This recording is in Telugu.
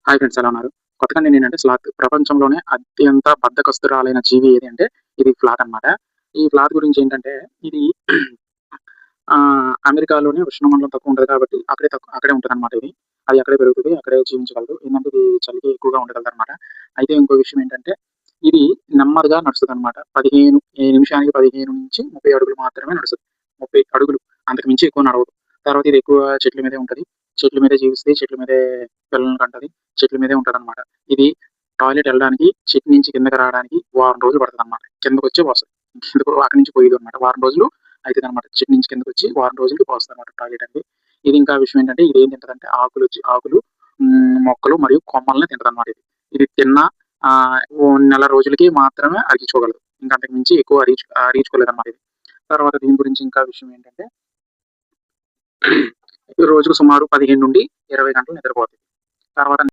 హాయ్ ఫ్రెండ్స్, ఎలా ఉన్నారు? కొత్తగా నేనేంటంటే స్లాత్ ప్రపంచంలోనే అత్యంత బద్ధకస్తురాలైన జీవి ఏది అంటే ఇది ఫ్లాత్ అన్నమాట. ఈ ఫ్లాత్ గురించి ఏంటంటే ఇది అమెరికాలోనే ఉష్ణమండలం తక్కువ ఉంటది కాబట్టి అక్కడే ఉంటదన్నమాట ఇది. అది అక్కడే పెరుగుతది. అక్కడే జీవించగలదు. ఏందంటే ఇది చలికి ఎక్కువగా ఉండగలదన్నమాట. అయితే ఇంకో విషయం ఏంటంటే ఇది నెమ్మదిగా నడుస్తదన్నమాట. 15 ఈ నిమిషానికి 15-30 అడుగులు మాత్రమే నడుస్తది. 30 అడుగులు, అంతకు మించి ఎక్కువ నడవదు. తర్వాత ఇది ఎక్కువ చెట్ల మీదే ఉంటది. చెట్ల మీదే జీవిస్తది. చెట్ల మీదే పిల్లల్ని కంటది. చెట్ల మీదే ఉంటదన్నమాట. ఇది టాయిలెట్ ఎళ్ళడానికి చెట్టు నుంచి కిందకి రావడానికి వారం రోజులు పడతదన్నమాట. కిందకొచ్చి పోస్తది. కిందకు అక్కడి నుంచి పోయేదన్నమాట. వారం రోజులు అయితదన్నమాట. చెట్టు నుంచి కిందకొచ్చి వారం రోజులకి పోస్తదన్నమాట టాయిలెట్ అనేది. ఇది ఇంకా విషయం ఏంటంటే ఇదేం తింటదంటే ఆకులు, మొక్కలు మరియు కొమ్మల్ని తింటదన్నమాట ఇది. ఇది తిన్న ఓ నెల రోజులకి మాత్రమే అరిగించుకోగలదు. ఇంకా అంతకు మించి ఎక్కువ అరిగించుకోలేదన్నమాట ఇది. తర్వాత దీని గురించి ఇంకా విషయం ఏంటంటే రోజుకు సుమారు 15-20 గంటలు నిద్రపోతది. తర్వాత